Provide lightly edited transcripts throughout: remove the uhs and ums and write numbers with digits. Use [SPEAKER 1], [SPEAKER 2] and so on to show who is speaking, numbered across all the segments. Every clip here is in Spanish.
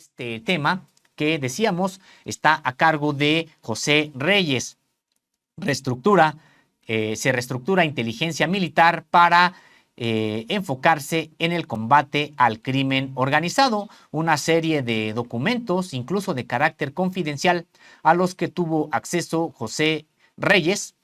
[SPEAKER 1] Este tema que decíamos está a cargo de José Reyes. Se reestructura inteligencia militar para enfocarse en el combate al crimen organizado, una serie de documentos, incluso de carácter confidencial, a los que tuvo acceso José Reyes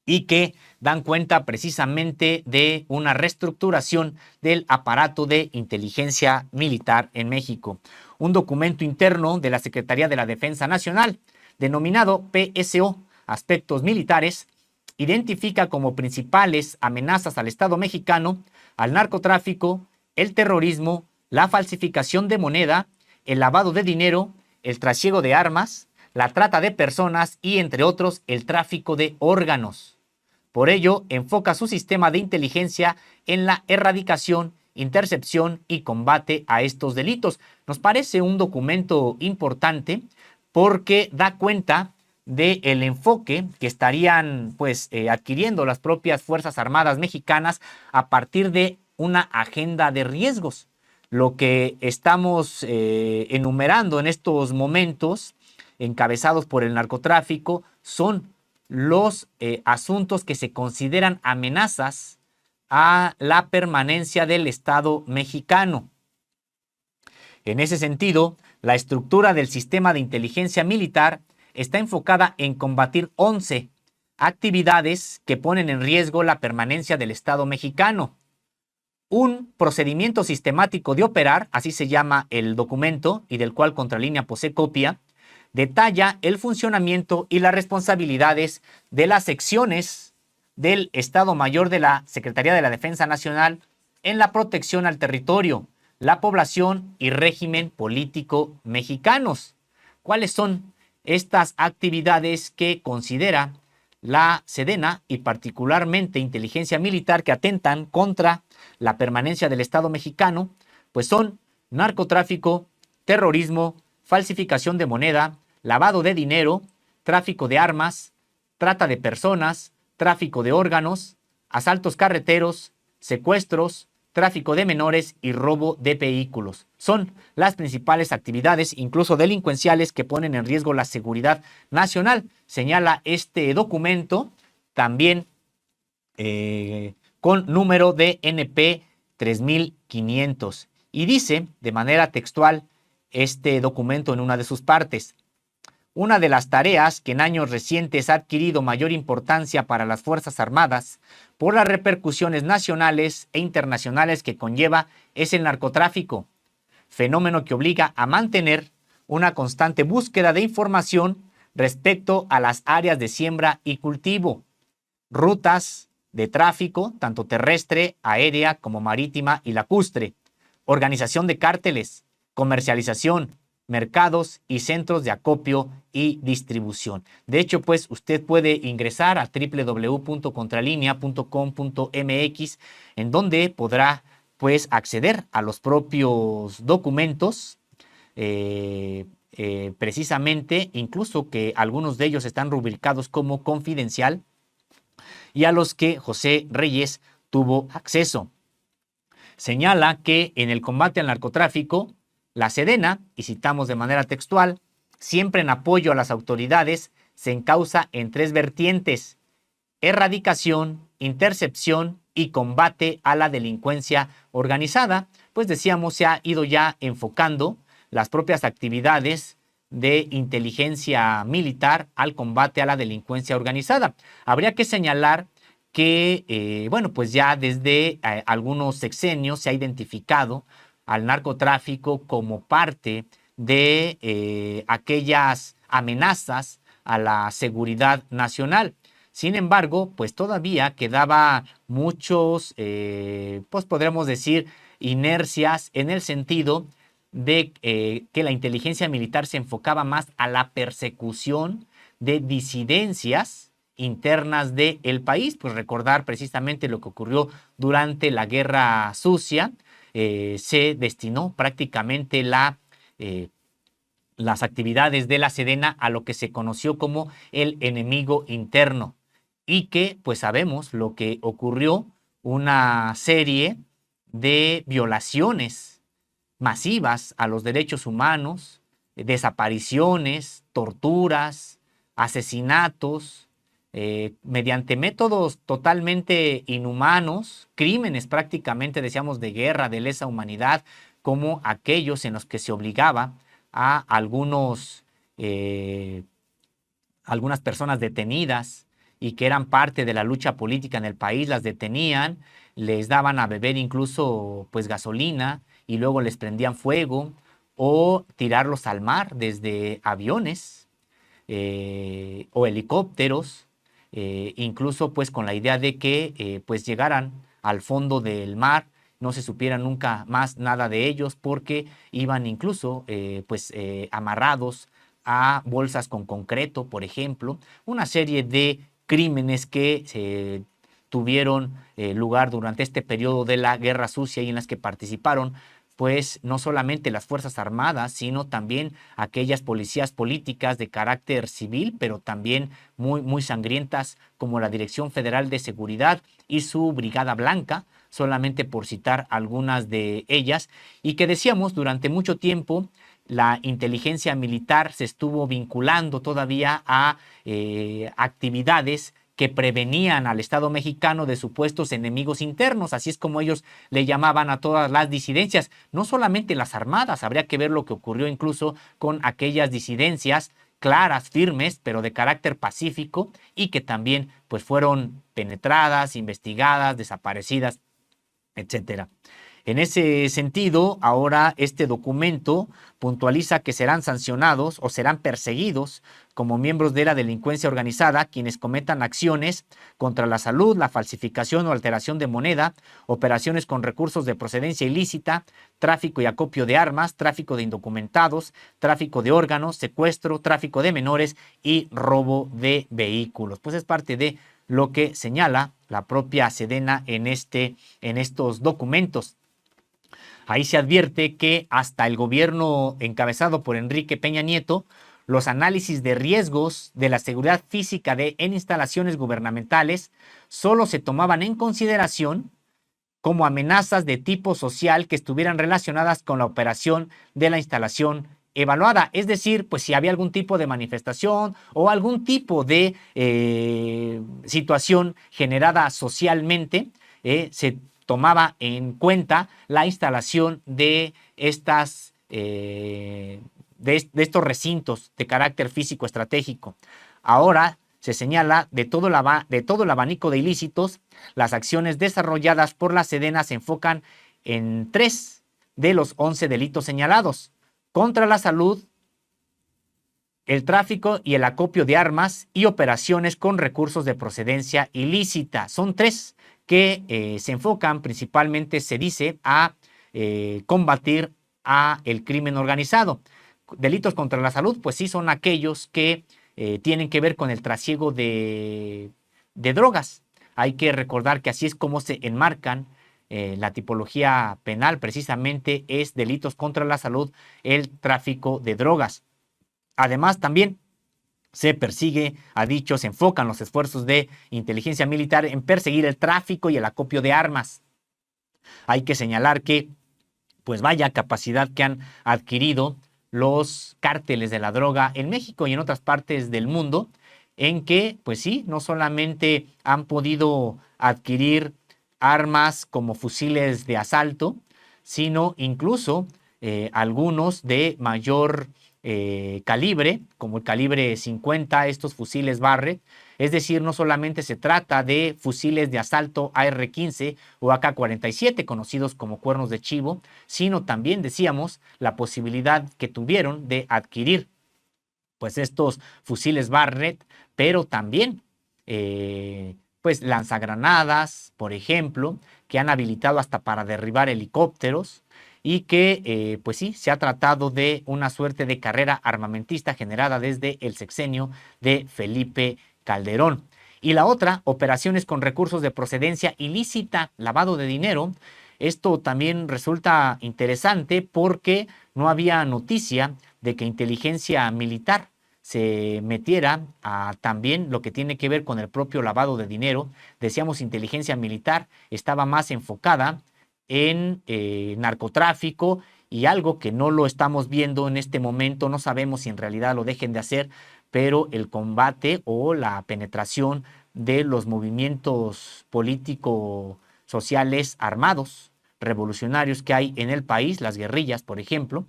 [SPEAKER 1] y que dan cuenta precisamente de una reestructuración del aparato de inteligencia militar en México. Un documento interno de la Secretaría de la Defensa Nacional, denominado PSO, Aspectos Militares, identifica como principales amenazas al Estado mexicano al narcotráfico, el terrorismo, la falsificación de moneda, el lavado de dinero, el trasiego de armas, la trata de personas y, entre otros, el tráfico de órganos. Por ello, enfoca su sistema de inteligencia en la erradicación, intercepción y combate a estos delitos. Nos parece un documento importante porque da cuenta del enfoque que estarían adquiriendo las propias Fuerzas Armadas mexicanas a partir de una agenda de riesgos. Lo que estamos enumerando en estos momentos, encabezados por el narcotráfico, son los asuntos que se consideran amenazas a la permanencia del Estado mexicano. En ese sentido, la estructura del sistema de inteligencia militar está enfocada en combatir 11 actividades que ponen en riesgo la permanencia del Estado mexicano. Un procedimiento sistemático de operar, así se llama el documento y del cual Contralínea posee copia, detalla el funcionamiento y las responsabilidades de las secciones del Estado Mayor de la Secretaría de la Defensa Nacional en la protección al territorio, la población y régimen político mexicanos. ¿Cuáles son estas actividades que considera la Sedena y particularmente inteligencia militar que atentan contra la permanencia del Estado mexicano? Pues son narcotráfico, terrorismo, falsificación de moneda, lavado de dinero, tráfico de armas, trata de personas, tráfico de órganos, asaltos carreteros, secuestros, tráfico de menores y robo de vehículos. Son las principales actividades, incluso delincuenciales, que ponen en riesgo la seguridad nacional, señala este documento, también con número de NP 3500. Y dice, de manera textual, este documento en una de sus partes: una de las tareas que en años recientes ha adquirido mayor importancia para las Fuerzas Armadas por las repercusiones nacionales e internacionales que conlleva es el narcotráfico, fenómeno que obliga a mantener una constante búsqueda de información respecto a las áreas de siembra y cultivo, rutas de tráfico, tanto terrestre, aérea como marítima y lacustre, organización de cárteles, comercialización, mercados y centros de acopio y distribución. De hecho, pues usted puede ingresar a www.contralinea.com.mx, en donde podrá pues acceder a los propios documentos, precisamente, incluso que algunos de ellos están rubricados como confidencial y a los que José Reyes tuvo acceso. Señala que en el combate al narcotráfico, la Sedena, y citamos de manera textual, siempre en apoyo a las autoridades, se encausa en 3 vertientes: erradicación, intercepción y combate a la delincuencia organizada. Pues decíamos, se ha ido ya enfocando las propias actividades de inteligencia militar al combate a la delincuencia organizada. Habría que señalar que, pues ya desde algunos sexenios se ha identificado al narcotráfico como parte de aquellas amenazas a la seguridad nacional. Sin embargo, pues todavía quedaba muchos, pues podríamos decir, inercias en el sentido de que la inteligencia militar se enfocaba más a la persecución de disidencias internas del país. Pues recordar precisamente lo que ocurrió durante la Guerra Sucia. Se destinó prácticamente las actividades de la Sedena a lo que se conoció como el enemigo interno, y que pues sabemos lo que ocurrió, una serie de violaciones masivas a los derechos humanos, desapariciones, torturas, asesinatos, mediante métodos totalmente inhumanos, crímenes prácticamente, decíamos, de guerra, de lesa humanidad, como aquellos en los que se obligaba a algunas personas detenidas y que eran parte de la lucha política en el país, las detenían, les daban a beber incluso pues gasolina y luego les prendían fuego o tirarlos al mar desde aviones o helicópteros, incluso pues con la idea de que pues llegaran al fondo del mar, no se supiera nunca más nada de ellos porque iban incluso amarrados a bolsas con concreto, por ejemplo, una serie de crímenes que tuvieron lugar durante este periodo de la Guerra Sucia y en las que participaron pues no solamente las Fuerzas Armadas, sino también aquellas policías políticas de carácter civil, pero también muy sangrientas, como la Dirección Federal de Seguridad y su Brigada Blanca, solamente por citar algunas de ellas, y que decíamos durante mucho tiempo la inteligencia militar se estuvo vinculando todavía a actividades que prevenían al Estado mexicano de supuestos enemigos internos, así es como ellos le llamaban a todas las disidencias, no solamente las armadas, habría que ver lo que ocurrió incluso con aquellas disidencias claras, firmes, pero de carácter pacífico y que también pues fueron penetradas, investigadas, desaparecidas, etcétera. En ese sentido, ahora este documento puntualiza que serán sancionados o serán perseguidos como miembros de la delincuencia organizada quienes cometan acciones contra la salud, la falsificación o alteración de moneda, operaciones con recursos de procedencia ilícita, tráfico y acopio de armas, tráfico de indocumentados, tráfico de órganos, secuestro, tráfico de menores y robo de vehículos. Pues es parte de lo que señala la propia Sedena en estos documentos. Ahí se advierte que hasta el gobierno encabezado por Enrique Peña Nieto, los análisis de riesgos de la seguridad física en instalaciones gubernamentales solo se tomaban en consideración como amenazas de tipo social que estuvieran relacionadas con la operación de la instalación evaluada. Es decir, pues si había algún tipo de manifestación o algún tipo de situación generada socialmente, se tomaba en cuenta la instalación de estos recintos de carácter físico estratégico. Ahora se señala de todo el abanico de ilícitos, las acciones desarrolladas por la Sedena se enfocan en 3 de los 11 delitos señalados: contra la salud, el tráfico y el acopio de armas y operaciones con recursos de procedencia ilícita. Son 3 que se enfocan principalmente, se dice, a combatir a el crimen organizado. Delitos contra la salud, pues sí, son aquellos que tienen que ver con el trasiego de drogas. Hay que recordar que así es como se enmarcan la tipología penal, precisamente es delitos contra la salud, el tráfico de drogas. Además, también se persigue, se enfocan los esfuerzos de inteligencia militar en perseguir el tráfico y el acopio de armas. Hay que señalar que, pues vaya capacidad que han adquirido los cárteles de la droga en México y en otras partes del mundo, en que, pues sí, no solamente han podido adquirir armas como fusiles de asalto, sino incluso algunos de mayor calibre, como el calibre 50, estos fusiles Barrett. Es decir, no solamente se trata de fusiles de asalto AR-15 o AK-47, conocidos como cuernos de chivo, sino también, decíamos, la posibilidad que tuvieron de adquirir pues estos fusiles Barrett, pero también pues lanzagranadas, por ejemplo, que han habilitado hasta para derribar helicópteros y que pues sí, se ha tratado de una suerte de carrera armamentista generada desde el sexenio de Felipe Calderón. Y la otra, operaciones con recursos de procedencia ilícita, lavado de dinero. Esto también resulta interesante porque no había noticia de que inteligencia militar se metiera a también lo que tiene que ver con el propio lavado de dinero. Decíamos, inteligencia militar estaba más enfocada en narcotráfico y algo que no lo estamos viendo en este momento, no sabemos si en realidad lo dejen de hacer, pero el combate o la penetración de los movimientos político-sociales armados, revolucionarios que hay en el país, las guerrillas, por ejemplo,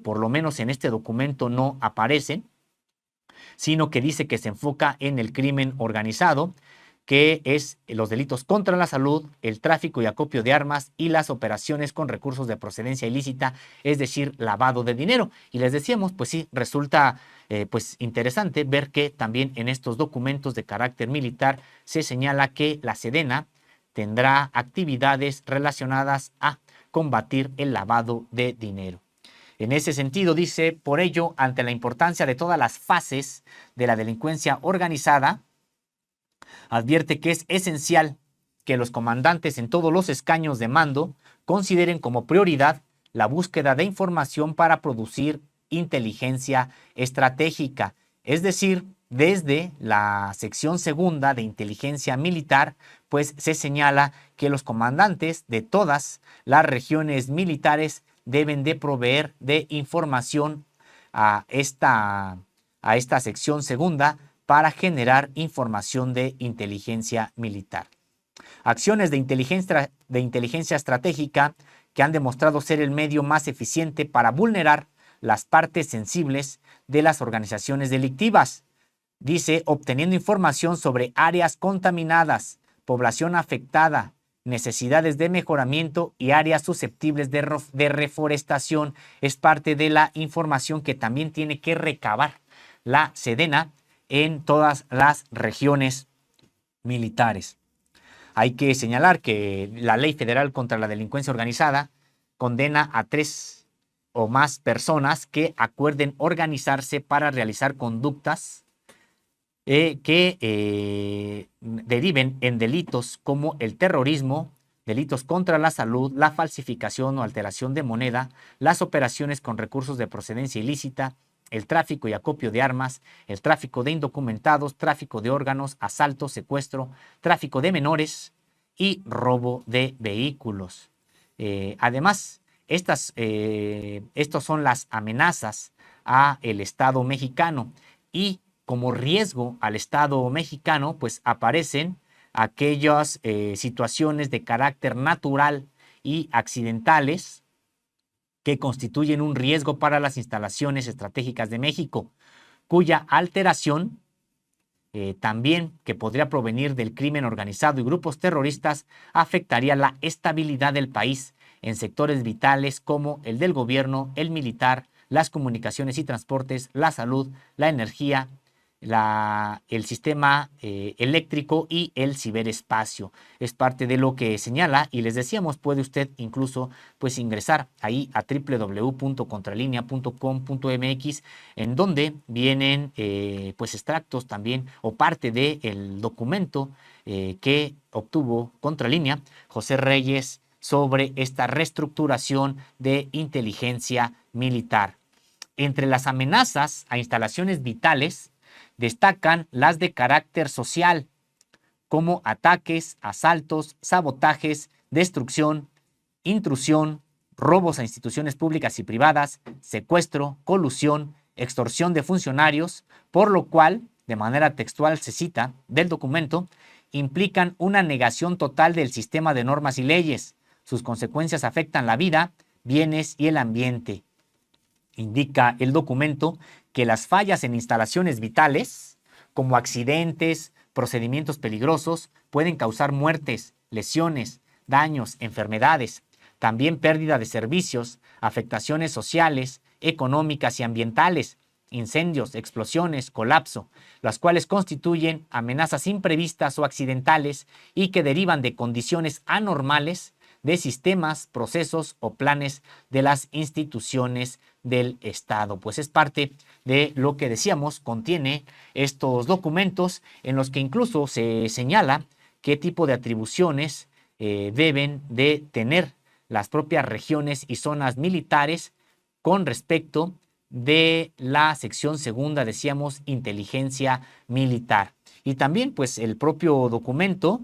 [SPEAKER 1] por lo menos en este documento no aparecen, sino que dice que se enfoca en el crimen organizado, que es los delitos contra la salud, el tráfico y acopio de armas y las operaciones con recursos de procedencia ilícita, es decir, lavado de dinero. Y les decíamos, pues sí, resulta pues interesante ver que también en estos documentos de carácter militar se señala que la Sedena tendrá actividades relacionadas a combatir el lavado de dinero. En ese sentido, dice, por ello, ante la importancia de todas las fases de la delincuencia organizada, advierte que es esencial que los comandantes en todos los escaños de mando consideren como prioridad la búsqueda de información para producir inteligencia estratégica, es decir, desde la sección segunda de inteligencia militar, pues se señala que los comandantes de todas las regiones militares deben de proveer de información a esta sección segunda para generar información de inteligencia militar. Acciones de inteligencia estratégica que han demostrado ser el medio más eficiente para vulnerar las partes sensibles de las organizaciones delictivas. Dice, obteniendo información sobre áreas contaminadas, población afectada, necesidades de mejoramiento y áreas susceptibles de reforestación, es parte de la información que también tiene que recabar la Sedena en todas las regiones militares. Hay que señalar que la Ley Federal contra la Delincuencia Organizada condena a 3 o más personas que acuerden organizarse para realizar conductas que deriven en delitos como el terrorismo, delitos contra la salud, la falsificación o alteración de moneda, las operaciones con recursos de procedencia ilícita, el tráfico y acopio de armas, el tráfico de indocumentados, tráfico de órganos, asalto, secuestro, tráfico de menores y robo de vehículos. Además, estas son las amenazas a el Estado mexicano y como riesgo al Estado mexicano, pues aparecen aquellas situaciones de carácter natural y accidentales que constituyen un riesgo para las instalaciones estratégicas de México, cuya alteración también que podría provenir del crimen organizado y grupos terroristas afectaría la estabilidad del país en sectores vitales como el del gobierno, el militar, las comunicaciones y transportes, la salud, la energía, el sistema eléctrico y el ciberespacio. Es parte de lo que señala y les decíamos, puede usted incluso pues ingresar ahí a www.contralinea.com.mx en donde vienen pues extractos también o parte del documento que obtuvo Contralínea José Reyes sobre esta reestructuración de inteligencia militar. Entre las amenazas a instalaciones vitales destacan las de carácter social, como ataques, asaltos, sabotajes, destrucción, intrusión, robos a instituciones públicas y privadas, secuestro, colusión, extorsión de funcionarios, por lo cual, de manera textual se cita del documento, implican una negación total del sistema de normas y leyes. Sus consecuencias afectan la vida, bienes y el ambiente. Indica el documento que las fallas en instalaciones vitales, como accidentes, procedimientos peligrosos, pueden causar muertes, lesiones, daños, enfermedades, también pérdida de servicios, afectaciones sociales, económicas y ambientales, incendios, explosiones, colapso, las cuales constituyen amenazas imprevistas o accidentales y que derivan de condiciones anormales de sistemas, procesos o planes de las instituciones del Estado. Pues es parte de lo que decíamos, contiene estos documentos en los que incluso se señala qué tipo de atribuciones deben de tener las propias regiones y zonas militares con respecto de la sección segunda, decíamos, inteligencia militar. Y también, pues, el propio documento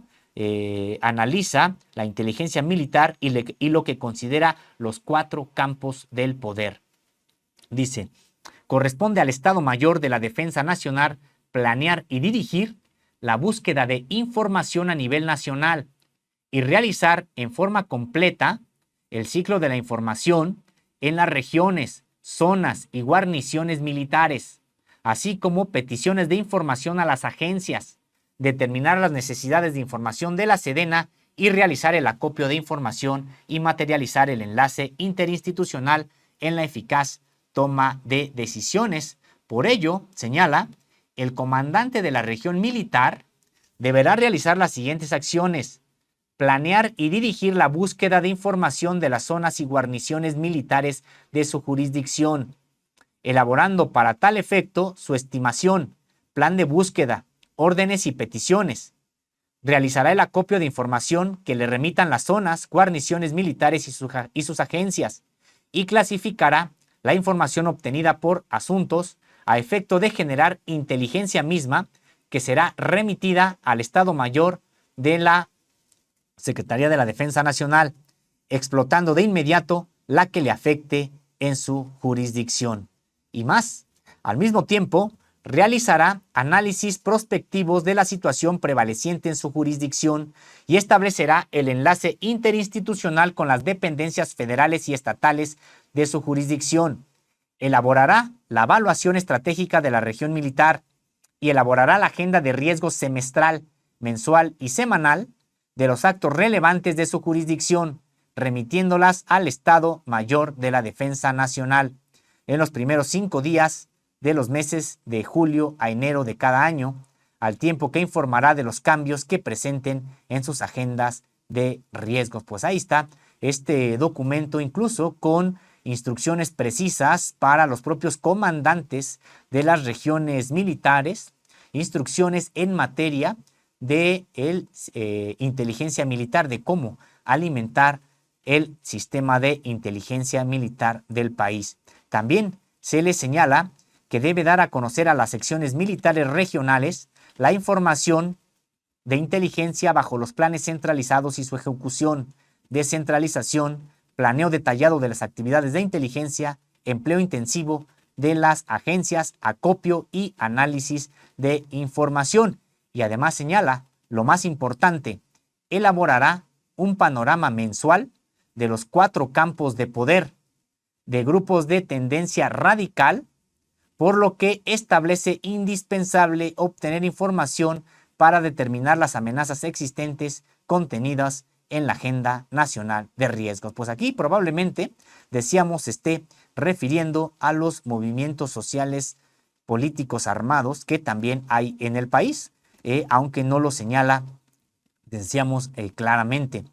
[SPEAKER 1] analiza la inteligencia militar y lo que considera los 4 campos del poder. Dice, corresponde al Estado Mayor de la Defensa Nacional planear y dirigir la búsqueda de información a nivel nacional y realizar en forma completa el ciclo de la información en las regiones, zonas y guarniciones militares, así como peticiones de información a las agencias, determinar las necesidades de información de la Sedena y realizar el acopio de información y materializar el enlace interinstitucional en la eficaz toma de decisiones. Por ello, señala, el comandante de la región militar deberá realizar las siguientes acciones: planear y dirigir la búsqueda de información de las zonas y guarniciones militares de su jurisdicción, elaborando para tal efecto su estimación, plan de búsqueda, órdenes y peticiones. Realizará el acopio de información que le remitan las zonas, guarniciones militares y sus agencias, y clasificará la información obtenida por asuntos a efecto de generar inteligencia misma que será remitida al Estado Mayor de la Secretaría de la Defensa Nacional, explotando de inmediato la que le afecte en su jurisdicción. Y más, al mismo tiempo, realizará análisis prospectivos de la situación prevaleciente en su jurisdicción y establecerá el enlace interinstitucional con las dependencias federales y estatales de su jurisdicción. Elaborará la evaluación estratégica de la región militar y elaborará la agenda de riesgos semestral, mensual y semanal de los actos relevantes de su jurisdicción, remitiéndolas al Estado Mayor de la Defensa Nacional en los primeros 5 días de los meses de julio a enero de cada año, al tiempo que informará de los cambios que presenten en sus agendas de riesgos. Pues ahí está este documento, incluso con instrucciones precisas para los propios comandantes de las regiones militares, instrucciones en materia de inteligencia militar, de cómo alimentar el sistema de inteligencia militar del país. También se le señala que debe dar a conocer a las secciones militares regionales la información de inteligencia bajo los planes centralizados y su ejecución, descentralización, planeo detallado de las actividades de inteligencia, empleo intensivo de las agencias, acopio y análisis de información. Y además señala, lo más importante, elaborará un panorama mensual de los 4 campos de poder de grupos de tendencia radical, por lo que establece indispensable obtener información para determinar las amenazas existentes contenidas en la Agenda Nacional de Riesgos. Pues aquí probablemente, decíamos, se esté refiriendo a los movimientos sociales políticos armados que también hay en el país, aunque no lo señala, decíamos, claramente.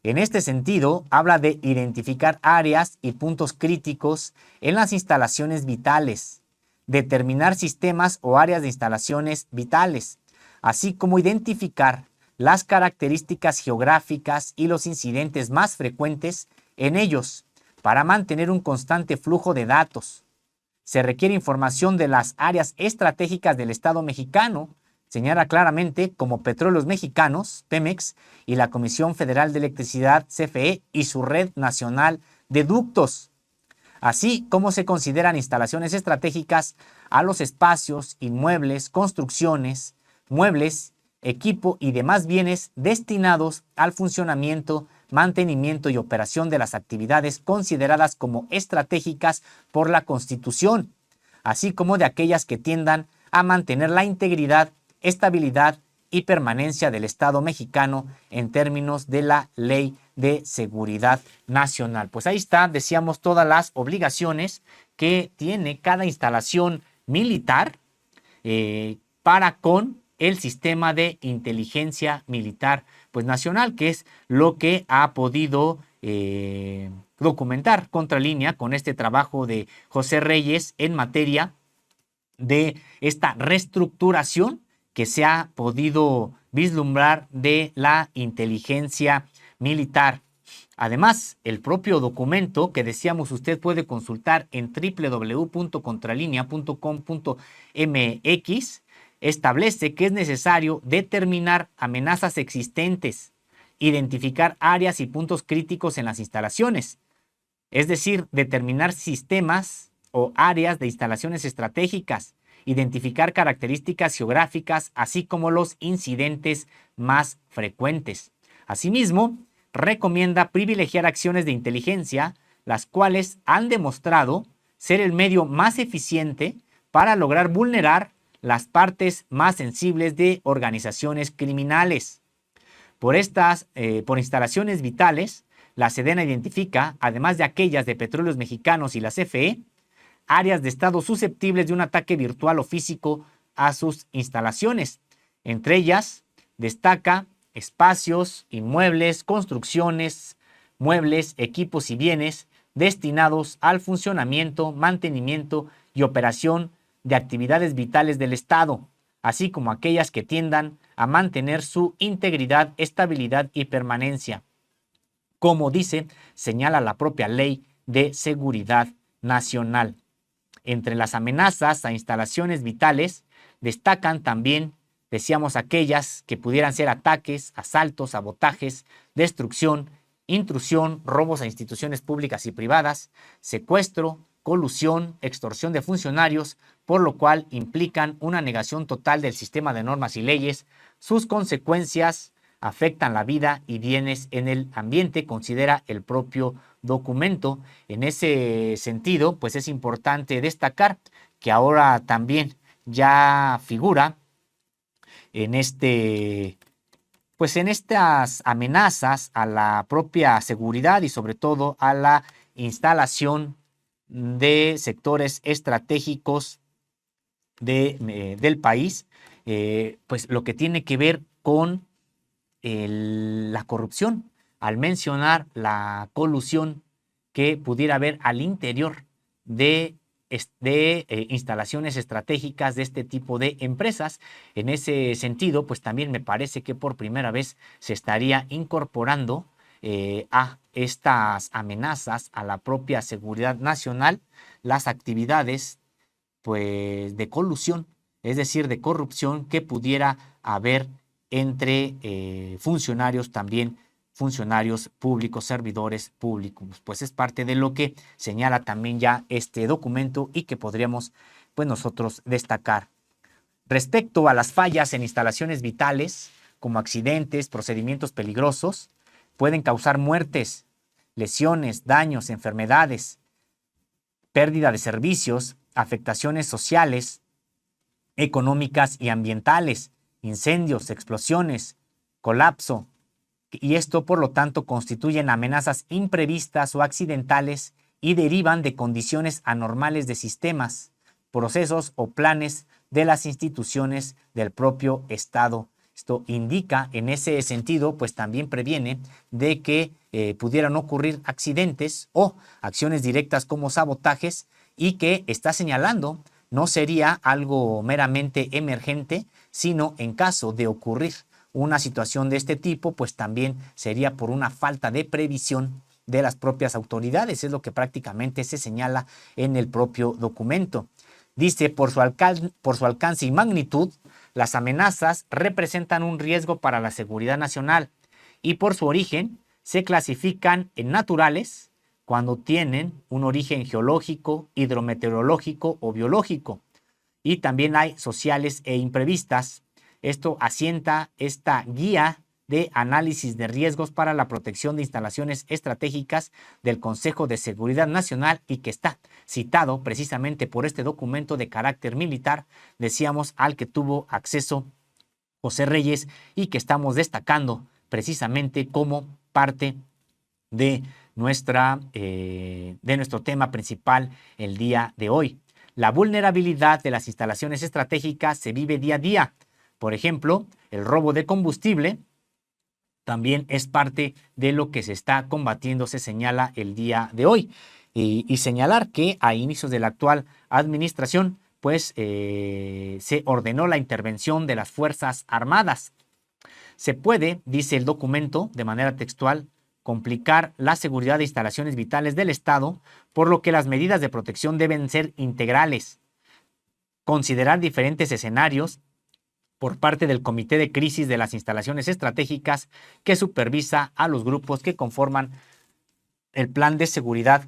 [SPEAKER 1] En este sentido, habla de identificar áreas y puntos críticos en las instalaciones vitales, determinar sistemas o áreas de instalaciones vitales, así como identificar las características geográficas y los incidentes más frecuentes en ellos para mantener un constante flujo de datos. Se requiere información de las áreas estratégicas del Estado mexicano, señala claramente, como Petróleos Mexicanos, Pemex, y la Comisión Federal de Electricidad, CFE, y su Red Nacional de Ductos, así como se consideran instalaciones estratégicas a los espacios, inmuebles, construcciones, muebles, equipo y demás bienes destinados al funcionamiento, mantenimiento y operación de las actividades consideradas como estratégicas por la Constitución, así como de aquellas que tiendan a mantener la integridad, estabilidad y permanencia del Estado mexicano en términos de la Ley de Seguridad Nacional. Pues ahí está, decíamos, todas las obligaciones que tiene cada instalación militar para con el sistema de inteligencia militar pues nacional, que es lo que ha podido documentar Contralínea con este trabajo de José Reyes en materia de esta reestructuración que se ha podido vislumbrar de la inteligencia militar. Además, el propio documento que decíamos usted puede consultar en www.contralinea.com.mx establece que es necesario determinar amenazas existentes, identificar áreas y puntos críticos en las instalaciones, es decir, determinar sistemas o áreas de instalaciones estratégicas, identificar características geográficas, así como los incidentes más frecuentes. Asimismo, recomienda privilegiar acciones de inteligencia, las cuales han demostrado ser el medio más eficiente para lograr vulnerar las partes más sensibles de organizaciones criminales. Por instalaciones vitales, la Sedena identifica, además de aquellas de Petróleos Mexicanos y la CFE, áreas de estado susceptibles de un ataque virtual o físico a sus instalaciones. Entre ellas, destaca espacios, inmuebles, construcciones, muebles, equipos y bienes destinados al funcionamiento, mantenimiento y operación de actividades vitales del Estado, así como aquellas que tiendan a mantener su integridad, estabilidad y permanencia, como señala la propia Ley de Seguridad Nacional. Entre las amenazas a instalaciones vitales destacan también, decíamos, aquellas que pudieran ser ataques, asaltos, sabotajes, destrucción, intrusión, robos a instituciones públicas y privadas, secuestro, colusión, extorsión de funcionarios, por lo cual implican una negación total del sistema de normas y leyes. Sus consecuencias afectan la vida y bienes en el ambiente, considera el propio documento. En ese sentido, pues es importante destacar que ahora también ya figura en en estas amenazas a la propia seguridad y sobre todo a la instalación de sectores estratégicos del país, pues lo que tiene que ver con la corrupción, al mencionar la colusión que pudiera haber al interior de instalaciones estratégicas de este tipo de empresas. En ese sentido, pues también me parece que por primera vez se estaría incorporando a estas amenazas a la propia seguridad nacional las actividades pues de colusión, es decir, de corrupción que pudiera haber entre funcionarios también, funcionarios públicos, servidores públicos. Pues es parte de lo que señala también ya este documento y que podríamos pues nosotros destacar. Respecto a las fallas en instalaciones vitales, como accidentes, procedimientos peligrosos, pueden causar muertes, lesiones, daños, enfermedades, pérdida de servicios, afectaciones sociales, económicas y ambientales, incendios, explosiones, colapso, y esto por lo tanto constituyen amenazas imprevistas o accidentales y derivan de condiciones anormales de sistemas, procesos o planes de las instituciones del propio Estado. Esto indica en ese sentido, pues también previene de que pudieran ocurrir accidentes o acciones directas como sabotajes, y que está señalando no sería algo meramente emergente, sino en caso de ocurrir una situación de este tipo, pues también sería por una falta de previsión de las propias autoridades, es lo que prácticamente se señala en el propio documento. Dice, por su alcance y magnitud, las amenazas representan un riesgo para la seguridad nacional y por su origen se clasifican en naturales, cuando tienen un origen geológico, hidrometeorológico o biológico. Y también hay sociales e imprevistas. Esto asienta esta guía de análisis de riesgos para la protección de instalaciones estratégicas del Consejo de Seguridad Nacional y que está citado precisamente por este documento de carácter militar, decíamos, al que tuvo acceso José Reyes y que estamos destacando precisamente como parte de nuestro tema principal el día de hoy. La vulnerabilidad de las instalaciones estratégicas se vive día a día. Por ejemplo, el robo de combustible también es parte de lo que se está combatiendo, se señala el día de hoy. Y señalar que a inicios de la actual administración, pues se ordenó la intervención de las Fuerzas Armadas. Se puede, dice el documento de manera textual, complicar la seguridad de instalaciones vitales del Estado, por lo que las medidas de protección deben ser integrales, considerar diferentes escenarios por parte del Comité de Crisis de las Instalaciones Estratégicas que supervisa a los grupos que conforman el plan de seguridad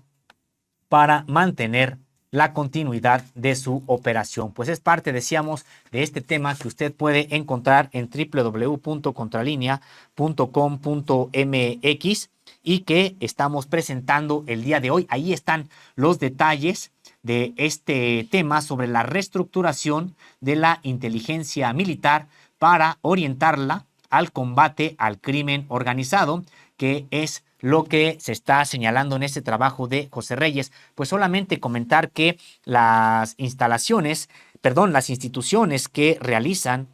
[SPEAKER 1] para mantener la continuidad de su operación. Pues es parte, decíamos, de este tema que usted puede encontrar en www.contralinea.com.mx y que estamos presentando el día de hoy. Ahí están los detalles de este tema sobre la reestructuración de la inteligencia militar para orientarla al combate al crimen organizado, que es lo que se está señalando en este trabajo de José Reyes. Pues solamente comentar que las instituciones que realizan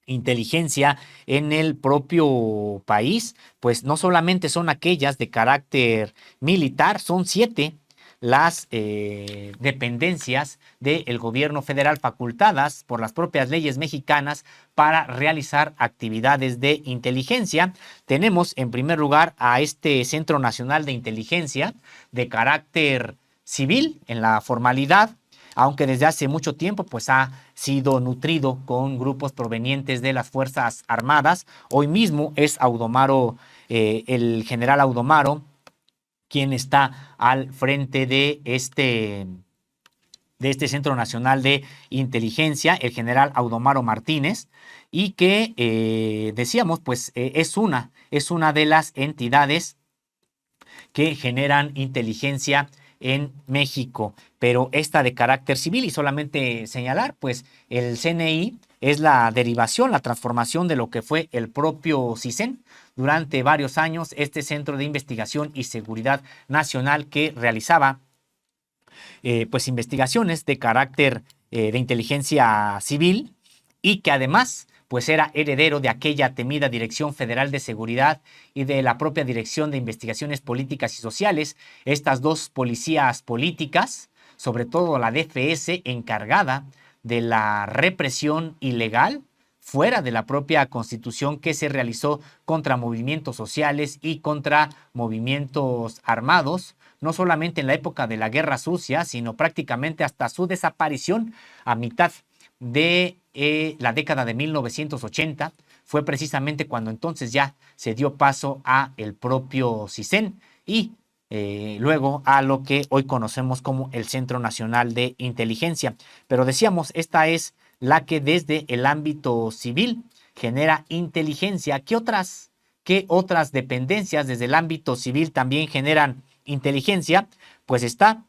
[SPEAKER 1] inteligencia en el propio país, pues no solamente son aquellas de carácter militar, son 7 las dependencias del gobierno federal facultadas por las propias leyes mexicanas para realizar actividades de inteligencia. Tenemos en primer lugar a este Centro Nacional de Inteligencia de carácter civil en la formalidad, aunque desde hace mucho tiempo pues ha sido nutrido con grupos provenientes de las Fuerzas Armadas. Hoy mismo es Audomaro, el general Audomaro, quien está al frente de este Centro Nacional de Inteligencia, el general Audomaro Martínez, y que decíamos, pues es una de las entidades que generan inteligencia en México, pero esta de carácter civil. Y solamente señalar, pues el CNI es la derivación, la transformación de lo que fue el propio CISEN durante varios años, este Centro de Investigación y Seguridad Nacional que realizaba pues investigaciones de carácter de inteligencia civil y que además pues era heredero de aquella temida Dirección Federal de Seguridad y de la propia Dirección de Investigaciones Políticas y Sociales, estas dos policías políticas, sobre todo la DFS, encargada de la represión ilegal fuera de la propia Constitución que se realizó contra movimientos sociales y contra movimientos armados, no solamente en la época de la Guerra Sucia, sino prácticamente hasta su desaparición a mitad de la década de 1980. Fue precisamente cuando entonces ya se dio paso a el propio CISEN y luego a lo que hoy conocemos como el Centro Nacional de Inteligencia. Pero decíamos, esta es la que desde el ámbito civil genera inteligencia. ¿Qué otras dependencias desde el ámbito civil también generan inteligencia? Pues está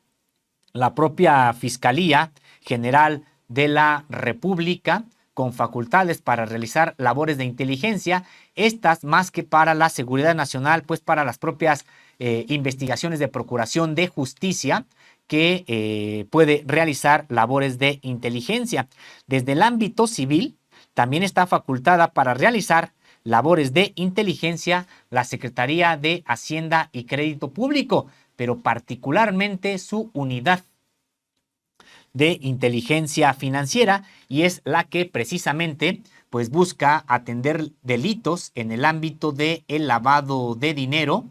[SPEAKER 1] la propia Fiscalía General de la República, con facultades para realizar labores de inteligencia, estas más que para la seguridad nacional, pues para las propias investigaciones de procuración de justicia, que puede realizar labores de inteligencia. Desde el ámbito civil, también está facultada para realizar labores de inteligencia la Secretaría de Hacienda y Crédito Público, pero particularmente su unidad de inteligencia financiera, y es la que precisamente pues busca atender delitos en el ámbito del lavado de dinero.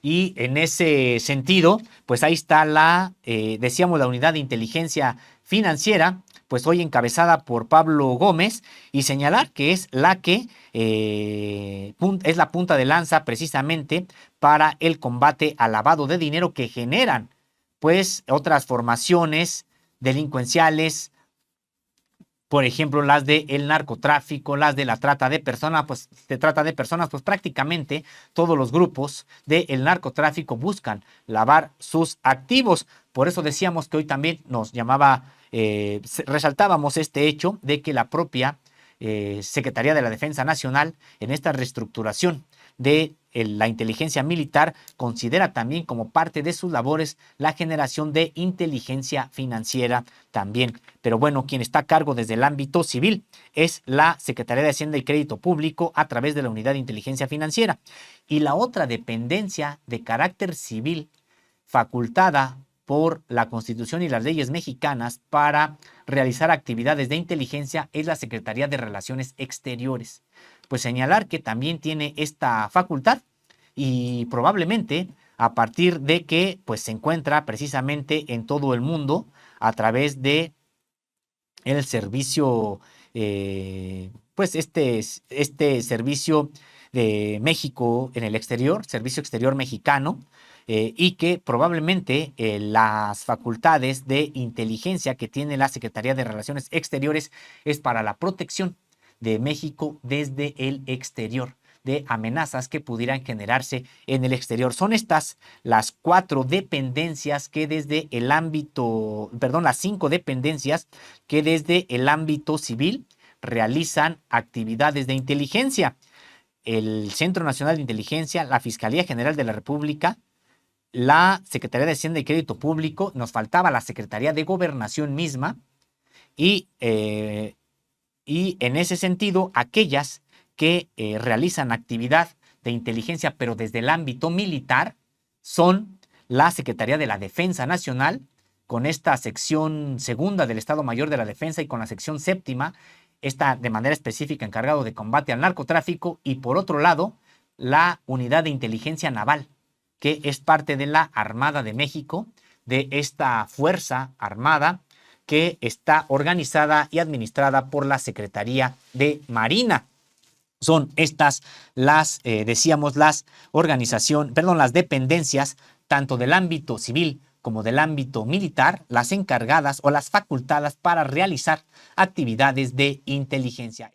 [SPEAKER 1] Y en ese sentido, pues ahí está decíamos, la unidad de inteligencia financiera, pues hoy encabezada por Pablo Gómez, y señalar que es la que es la punta de lanza precisamente para el combate al lavado de dinero que generan pues otras formaciones delincuenciales, por ejemplo, las del narcotráfico, las de la trata de personas, pues prácticamente todos los grupos del narcotráfico buscan lavar sus activos. Por eso decíamos que hoy también nos resaltábamos este hecho de que la propia Secretaría de la Defensa Nacional, en esta reestructuración de la inteligencia militar, considera también como parte de sus labores la generación de inteligencia financiera también. Pero bueno, quien está a cargo desde el ámbito civil es la Secretaría de Hacienda y Crédito Público a través de la Unidad de Inteligencia Financiera. Y la otra dependencia de carácter civil facultada por la Constitución y las leyes mexicanas para realizar actividades de inteligencia es la Secretaría de Relaciones Exteriores. Pues señalar que también tiene esta facultad y probablemente a partir de que pues se encuentra precisamente en todo el mundo a través de el servicio pues este servicio de México en el exterior, servicio exterior mexicano, y que probablemente las facultades de inteligencia que tiene la Secretaría de Relaciones Exteriores es para la protección de México desde el exterior, de amenazas que pudieran generarse en el exterior. Son estas las 4 dependencias que desde el ámbito, perdón, las 5 dependencias que desde el ámbito civil realizan actividades de inteligencia. El Centro Nacional de Inteligencia, la Fiscalía General de la República, la Secretaría de Hacienda y Crédito Público, nos faltaba la Secretaría de Gobernación misma y en ese sentido aquellas que realizan actividad de inteligencia pero desde el ámbito militar son la Secretaría de la Defensa Nacional con esta sección segunda del Estado Mayor de la Defensa y con la sección séptima, esta de manera específica encargado de combate al narcotráfico, y por otro lado la Unidad de Inteligencia Naval, que es parte de la Armada de México, de esta Fuerza Armada que está organizada y administrada por la Secretaría de Marina. Son estas las, decíamos, las dependencias tanto del ámbito civil como del ámbito militar, las encargadas o las facultadas para realizar actividades de inteligencia.